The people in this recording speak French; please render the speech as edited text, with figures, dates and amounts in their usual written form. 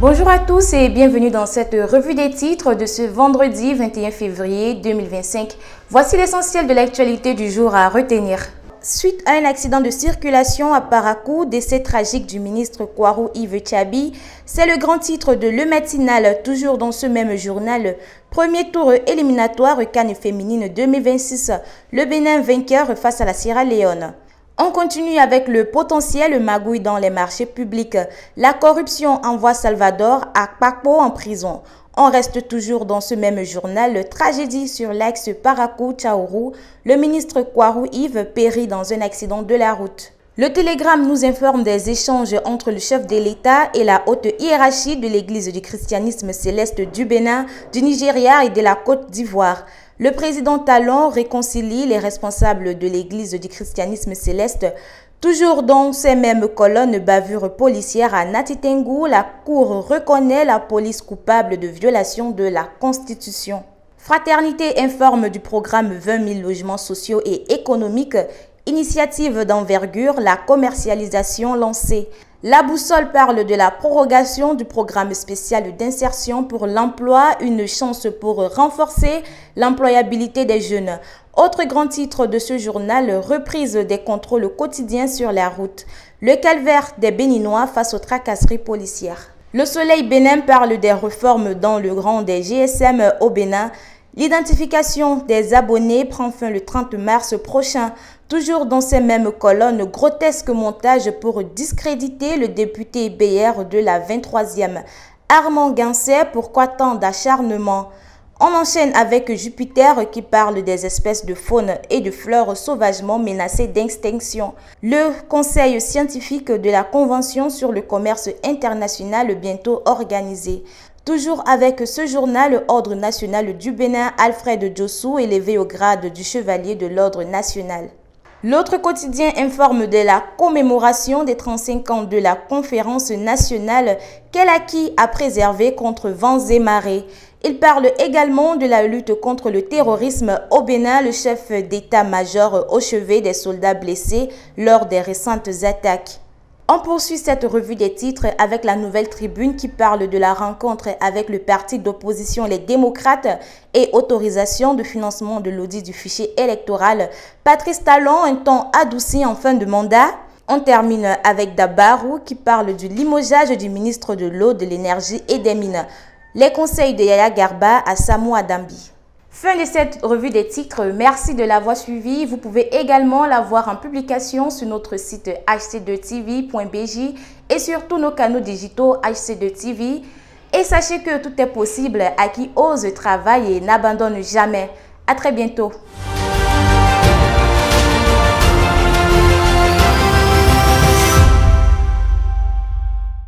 Bonjour à tous et bienvenue dans cette revue des titres de ce vendredi 21 février 2025. Voici l'essentiel de l'actualité du jour à retenir. Suite à un accident de circulation à Parakou, décès tragique du ministre Kwarou Yves Tchabi, c'est le grand titre de Le Matinal, toujours dans ce même journal. Premier tour éliminatoire CAN féminine 2026, le Bénin vainqueur face à la Sierra Leone. On continue avec le potentiel magouille dans les marchés publics. La corruption envoie Salvador à Kpakpo en prison. On reste toujours dans ce même journal. Tragédie sur l'axe Parakou-Tchaourou. Le ministre Kwarou Yves périt dans un accident de la route. Le Télégramme nous informe des échanges entre le chef de l'État et la haute hiérarchie de l'Église du christianisme céleste du Bénin, du Nigeria et de la Côte d'Ivoire. Le président Talon réconcilie les responsables de l'Église du christianisme céleste. Toujours dans ces mêmes colonnes, bavure policière à Natitengou, la Cour reconnaît la police coupable de violation de la Constitution. Fraternité informe du programme 20 000 logements sociaux et économiques. Initiative d'envergure, la commercialisation lancée. La boussole parle de la prorogation du programme spécial d'insertion pour l'emploi, une chance pour renforcer l'employabilité des jeunes. Autre grand titre de ce journal, reprise des contrôles quotidiens sur la route. Le calvaire des Béninois face aux tracasseries policières. Le Soleil Bénin parle des réformes dans le rang des GSM au Bénin. L'identification des abonnés prend fin le 30 mars prochain. Toujours dans ces mêmes colonnes, grotesque montage pour discréditer le député BR de la 23e. Armand Gansset, pourquoi tant d'acharnement? On enchaîne avec Jupiter qui parle des espèces de faune et de fleurs sauvagement menacées d'extinction. Le conseil scientifique de la Convention sur le commerce international bientôt organisé. Toujours avec ce journal, Ordre national du Bénin, Alfred Djossou élevé au grade du chevalier de l'Ordre national. L'autre quotidien informe de la commémoration des 35 ans de la conférence nationale qu'elle acquis à préserver contre vents et marées. Il parle également de la lutte contre le terrorisme au Bénin, le chef d'état-major au chevet des soldats blessés lors des récentes attaques. On poursuit cette revue des titres avec la Nouvelle Tribune qui parle de la rencontre avec le parti d'opposition Les Démocrates et autorisation de financement de l'audit du fichier électoral. Patrice Talon, un ton adouci en fin de mandat. On termine avec Dabarou qui parle du limogeage du ministre de l'Eau, de l'Énergie et des Mines. Les conseils de Yaya Garba à Samou Adambi. Fin de cette revue des titres, merci de l'avoir suivi. Vous pouvez également la voir en publication sur notre site hc2tv.bj et sur tous nos canaux digitaux hc2tv. Et sachez que tout est possible à qui ose, travaille et n'abandonne jamais. À très bientôt.